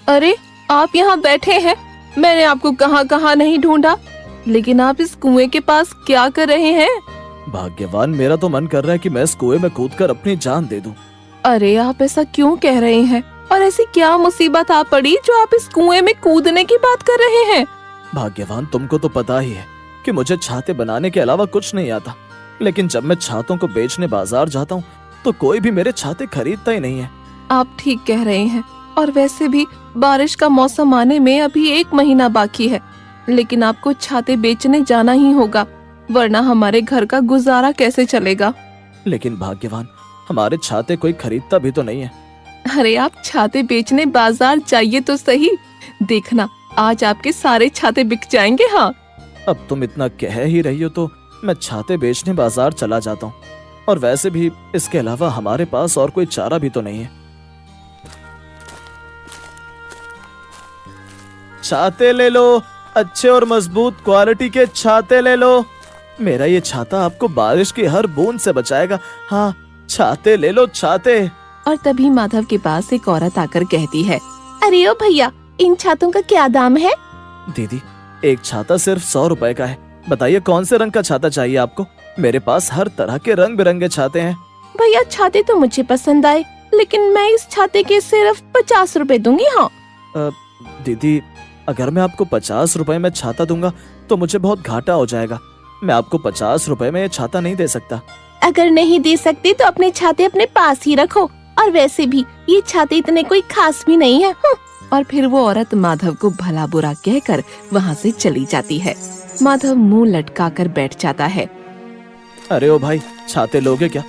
अरे आप यहाँ बैठे हैं, मैंने आपको कहाँ कहाँ नहीं ढूंढा, लेकिन आप इस कुएं के पास क्या कर रहे हैं? भाग्यवान, मेरा तो मन कर रहा है कि मैं इस कुएं में कूदकर अपनी जान दे दूं। अरे आप ऐसा क्यों कह रहे हैं? और ऐसी क्या मुसीबत आ पड़ी जो आप इस कुएं में कूदने की बात कर रहे हैं? भाग्यवान, तुमको तो पता ही है कि मुझे छाते बनाने के अलावा कुछ नहीं आता, लेकिन जब मैं छातों को बेचने बाजार जाता हूँ तो कोई भी मेरे छाते खरीदता ही नहीं है। आप ठीक कह रहे हैं, और वैसे भी बारिश का मौसम आने में अभी 1 महीना बाकी है, लेकिन आपको छाते बेचने जाना ही होगा, वरना हमारे घर का गुजारा कैसे चलेगा? लेकिन भाग्यवान, हमारे छाते कोई खरीदता भी तो नहीं है। अरे आप छाते बेचने बाजार जाइए तो सही, देखना आज आपके सारे छाते बिक जाएंगे। हाँ, अब तुम इतना कह ही रही हो तो मैं छाते बेचने बाजार चला जाता हूँ, और वैसे भी इसके अलावा हमारे पास और कोई चारा भी तो नहीं है। छाते ले लो, अच्छे और मजबूत क्वालिटी के छाते ले लो। मेरा ये छाता आपको बारिश की हर बूंद से बचाएगा। हाँ, छाते ले लो, छाते। और तभी माधव के पास एक औरत आकर कहती है, अरे ओ भैया, इन छातों का क्या दाम है? दीदी, एक छाता सिर्फ 100 रुपए का है। बताइए कौन से रंग का छाता चाहिए आपको? मेरे पास हर तरह के रंग बिरंगे छाते हैं। भैया छाते तो मुझे पसंद आए, लेकिन मैं इस छाते के सिर्फ 50 रुपए दूंगी। हाँ दीदी, अगर मैं आपको 50 रुपए में छाता दूंगा तो मुझे बहुत घाटा हो जाएगा। मैं आपको 50 रुपए में ये छाता नहीं दे सकता। अगर नहीं दे सकती तो अपने छाते अपने पास ही रखो, और वैसे भी ये छाते इतने कोई खास भी नहीं है। और फिर वो औरत माधव को भला बुरा कहकर वहाँ से चली जाती है। माधव मुंह लटकाकर बैठ जाता है। अरे ओ भाई, छाते लोगे क्या?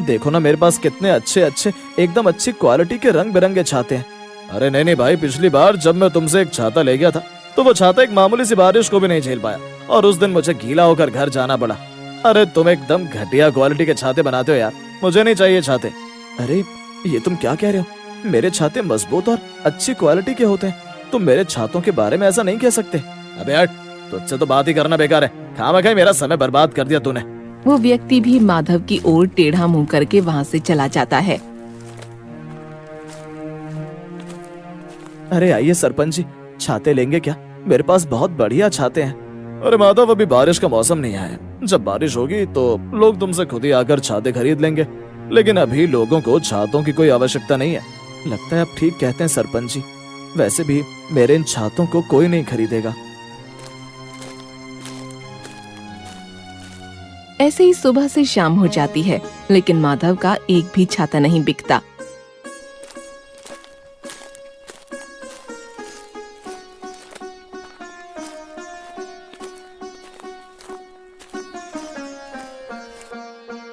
देखो ना, मेरे पास कितने अच्छे अच्छे एकदम अच्छी क्वालिटी के रंग बिरंगे छाते हैं। अरे नहीं भाई, पिछली बार जब मैं तुमसे एक छाता ले गया था तो वो छाता एक मामूली सी बारिश को भी नहीं झेल पाया, और उस दिन मुझे गीला होकर घर जाना पड़ा। अरे तुम एकदम घटिया क्वालिटी के छाते बनाते हो यार, मुझे नहीं चाहिए छाते। अरे ये तुम क्या कह रहे हो? मेरे छाते मजबूत और अच्छी क्वालिटी के होते हैं, तुम मेरे छातों के बारे में ऐसा नहीं कह सकते। अबे यार, तुझसे तो बात ही करना बेकार है, खामखा मेरा समय बर्बाद कर दिया तूने। वो व्यक्ति भी माधव की ओर टेढ़ा मुंह करके वहाँ से चला जाता है। अरे आइए सरपंच जी, छाते लेंगे क्या? मेरे पास बहुत बढ़िया छाते हैं। अरे माधव, अभी बारिश का मौसम नहीं आया, जब बारिश होगी तो लोग तुमसे खुद ही आकर छाते खरीद लेंगे, लेकिन अभी लोगों को छातों की कोई आवश्यकता नहीं है। लगता है आप ठीक कहते हैं सरपंच जी, वैसे भी मेरे इन छातों को कोई नहीं खरीदेगा। ऐसे ही सुबह से शाम हो जाती है, लेकिन माधव का एक भी छाता नहीं बिकता।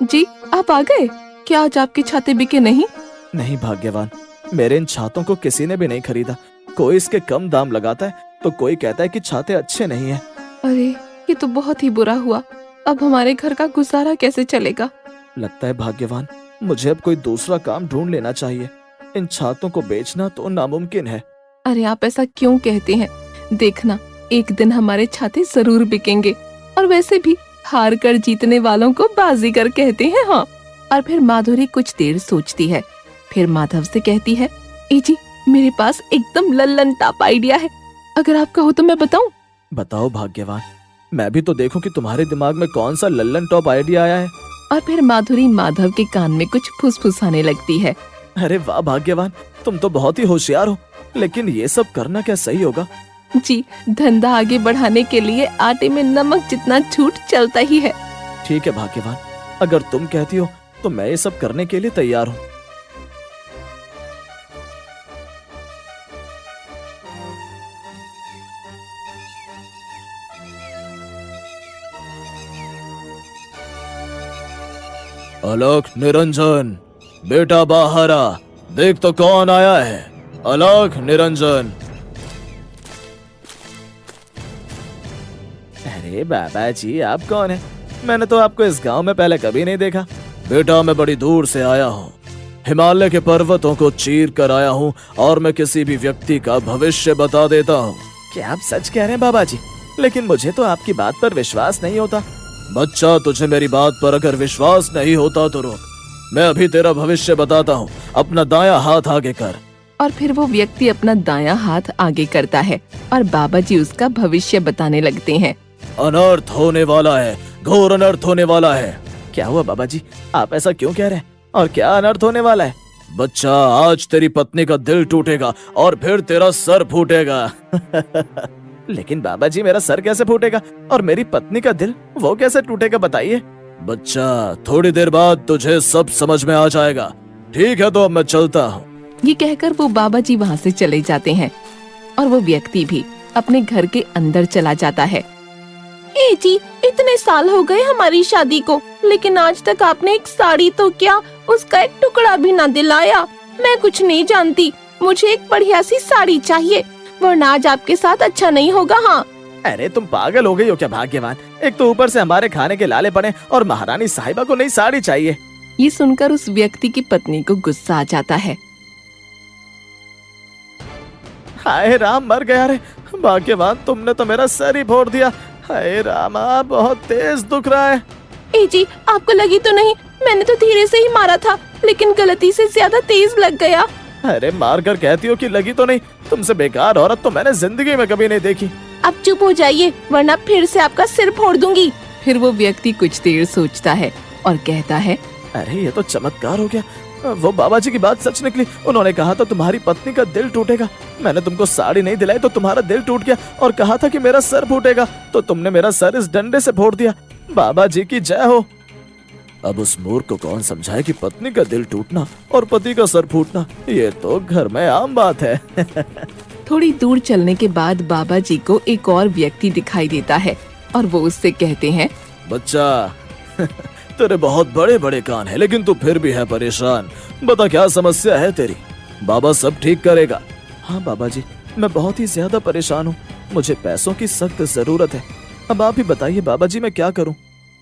जी, आप आ गए? क्या आज आपके छाते बिके नहीं? नहीं भाग्यवान, मेरे इन छातों को किसी ने भी नहीं खरीदा। कोई इसके कम दाम लगाता है तो कोई कहता है कि छाते अच्छे नहीं हैं। अरे ये तो बहुत ही बुरा हुआ, अब हमारे घर का गुजारा कैसे चलेगा? लगता है भाग्यवान, मुझे अब कोई दूसरा काम ढूंढ लेना चाहिए। इन छातों को बेचना तो नामुमकिन है। अरे आप ऐसा क्यों कहते हैं? देखना, एक दिन हमारे छाते जरूर बिकेंगे, और वैसे भी हार कर जीतने वालों को बाजीगर कहते हैं। हाँ। और फिर माधुरी कुछ देर सोचती है, फिर माधव से कहती है, ए जी, मेरे पास एकदम लल्लन टॉप आइडिया है, अगर आप कहो तो मैं बताऊं? बताओ भाग्यवान, मैं भी तो देखूं कि तुम्हारे दिमाग में कौन सा लल्लन टॉप आइडिया आया है। और फिर माधुरी माधव के कान में कुछ फुसफुसाने लगती है। अरे वाह भाग्यवान, तुम तो बहुत ही होशियार हो, लेकिन ये सब करना क्या सही होगा? जी, धंधा आगे बढ़ाने के लिए आटे में नमक जितना झूठ चलता ही है। ठीक है भाग्यवान, अगर तुम कहती हो तो मैं ये सब करने के लिए तैयार हूँ। अलख निरंजन, बेटा बाहर आ, देख तो कौन आया है। अलख निरंजन। अरे बाबा जी, आप कौन है? मैंने तो आपको इस गांव में पहले कभी नहीं देखा। बेटा, मैं बड़ी दूर से आया हूँ, हिमालय के पर्वतों को चीर कर आया हूँ, और मैं किसी भी व्यक्ति का भविष्य बता देता हूँ। क्या आप सच कह रहे हैं बाबा जी? लेकिन मुझे तो आपकी बात पर विश्वास नहीं होता। बच्चा, तुझे मेरी बात पर अगर विश्वास नहीं होता तो रुक, मैं अभी तेरा भविष्य बताता हूँ। अपना दायां हाथ आगे कर। और फिर वो व्यक्ति अपना दायां हाथ आगे करता है और बाबा जी उसका भविष्य बताने लगते हैं। अनर्थ होने वाला है, घोर अनर्थ होने वाला है। क्या हुआ बाबा जी, आप ऐसा क्यों कह रहे हैं? और क्या अनर्थ होने वाला है? बच्चा, आज तेरी पत्नी का दिल टूटेगा और फिर तेरा सर फूटेगा। लेकिन बाबा जी, मेरा सर कैसे फूटेगा और मेरी पत्नी का दिल वो कैसे टूटेगा, बताइए। बच्चा, थोड़ी देर बाद तुझे सब समझ में आ जाएगा। ठीक है, तो अब मैं चलता हूँ। ये कहकर वो बाबा जी वहाँ से चले जाते हैं और वो व्यक्ति भी अपने घर के अंदर चला जाता है। ए जी, इतने साल हो गए हमारी शादी को, लेकिन आज तक आपने एक साड़ी तो क्या, उसका एक टुकड़ा भी ना दिलाया। मैं कुछ नहीं जानती, मुझे एक बढ़िया सी साड़ी चाहिए, वरना आज आपके साथ अच्छा नहीं होगा। हाँ। अरे तुम पागल हो गई हो क्या भाग्यवान? एक तो ऊपर से हमारे खाने के लाले पड़े और महारानी साहिबा को नई साड़ी चाहिए। ये सुनकर उस व्यक्ति की पत्नी को गुस्सा आ जाता है। हाय राम, मर गया रे भाग्यवान, तुमने तो मेरा सर ही फोड़ दिया। हाय रामा, बहुत तेज दुख रहा है। ए जी, आपको लगी तो नहीं? मैंने तो धीरे से ही मारा था, लेकिन गलती से ज्यादा तेज लग गया। अरे मार कर कहती हो कि लगी तो नहीं? तुमसे बेकार औरत तो मैंने जिंदगी में कभी नहीं देखी। अब चुप हो जाइए, वरना फिर से आपका सिर फोड़ दूंगी। फिर वो व्यक्ति कुछ देर सोचता है और कहता है, अरे ये तो चमत्कार हो गया, वो बाबा जी की बात सच निकली। उन्होंने कहा था तुम्हारी पत्नी का दिल टूटेगा। मैंने तुमको साड़ी नहीं दिलाई तो तुम्हारा दिल टूट गया, और कहा था कि मेरा सर फूटेगा तो तुमने मेरा सर इस डंडे से फोड़ दिया। बाबा जी की जय हो। अब उस मूर्ख को कौन समझाए कि पत्नी का दिल टूटना और पति का सर फूटना ये तो घर में आम बात है। थोड़ी दूर चलने के बाद बाबा जी को एक और व्यक्ति दिखाई देता है और वो उससे कहते हैं, बच्चा, तेरे बहुत बड़े बड़े कान है, लेकिन तू फिर भी है परेशान। बता क्या समस्या है तेरी? बाबा सब ठीक करेगा। हाँ बाबा जी, मैं बहुत ही ज्यादा परेशान हूँ, मुझे पैसों की सख्त जरूरत है। अब आप ही बताइए बाबा जी, मैं क्या करूँ?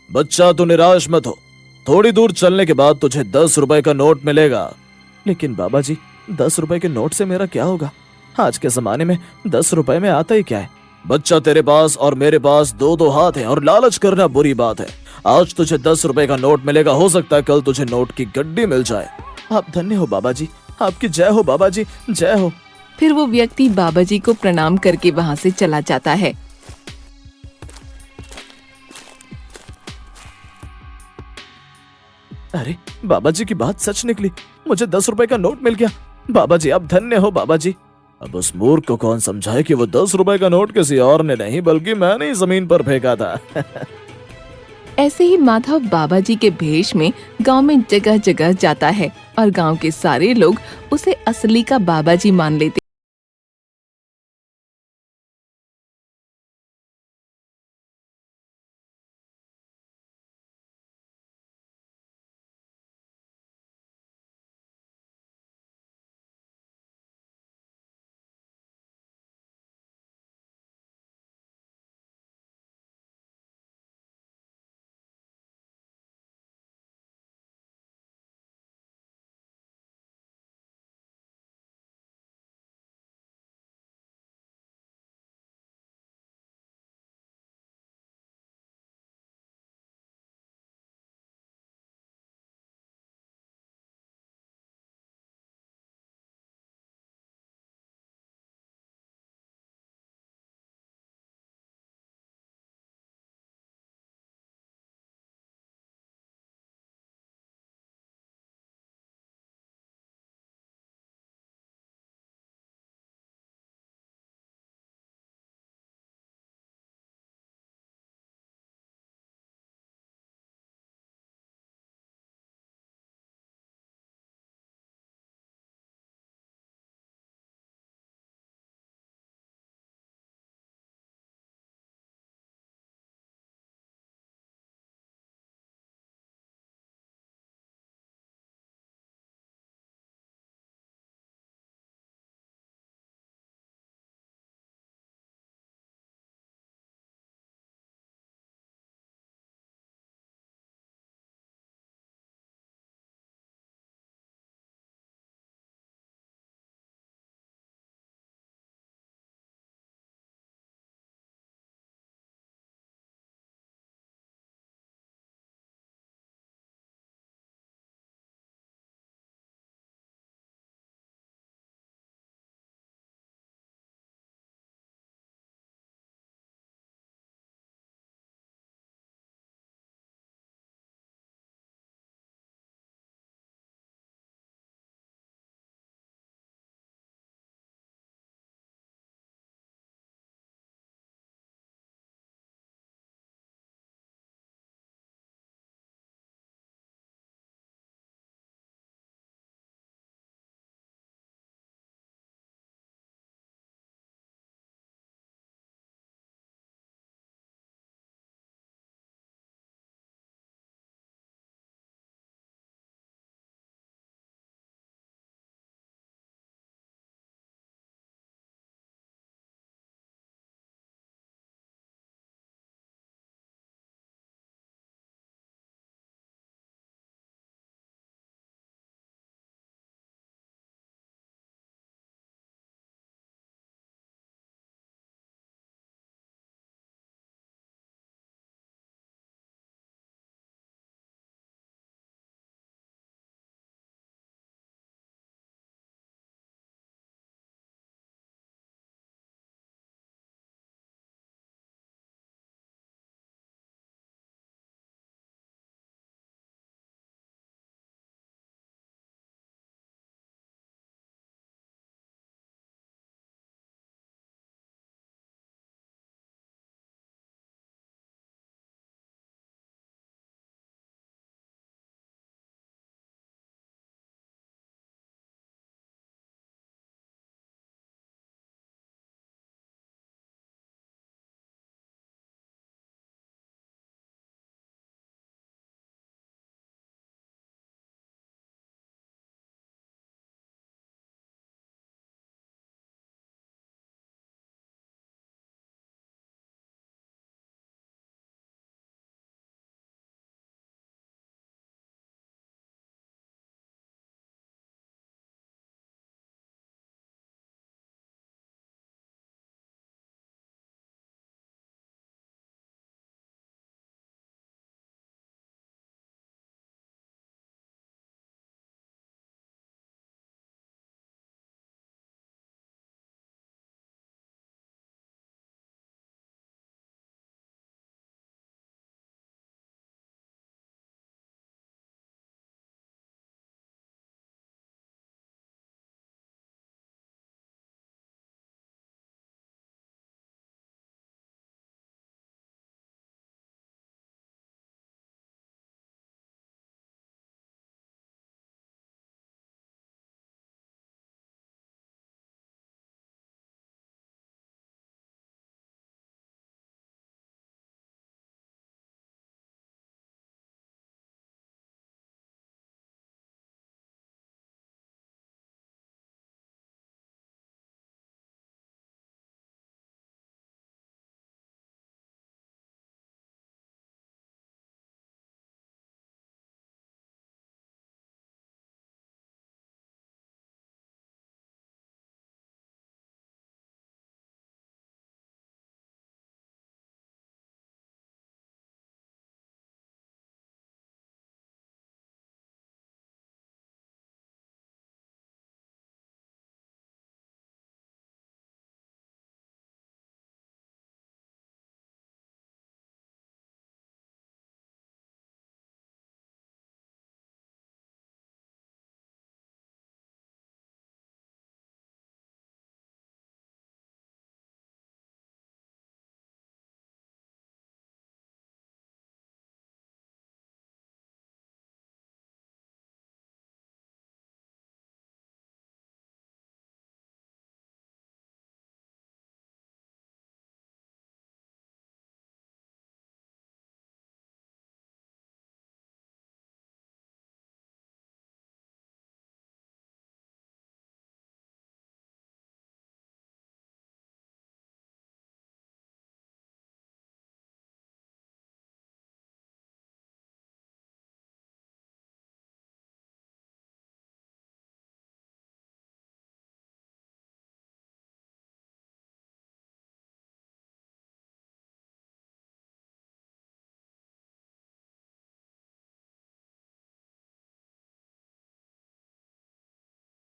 बच्चा, तू निराश मत हो, थोड़ी दूर चलने के बाद तुझे 10 रुपए का नोट मिलेगा। लेकिन बाबा जी, 10 रुपए के नोट से मेरा क्या होगा? आज के जमाने में 10 रुपए में आता ही क्या है? बच्चा, तेरे पास और मेरे पास 2-2 हाथ हैं और लालच करना बुरी बात है। आज तुझे 10 रुपए का नोट मिलेगा, हो सकता है कल तुझे नोट की गड्डी मिल जाए। आप धन्य हो बाबा जी, आपकी जय हो बाबा जी, जय हो। फिर वो व्यक्ति बाबा जी को प्रणाम करके वहाँ से चला जाता है। अरे बाबा जी की बात सच निकली, मुझे 10 रुपए का नोट मिल गया। बाबा जी आप धन्य हो बाबा जी। अब उस मूर्ख को कौन समझाए कि वो 10 रुपए का नोट किसी और ने नहीं बल्कि मैंने ही जमीन पर फेंका था। ऐसे ही माधव बाबा जी के भेष में गांव में जगह जगह जाता है और गांव के सारे लोग उसे असली का बाबा जी मान लेते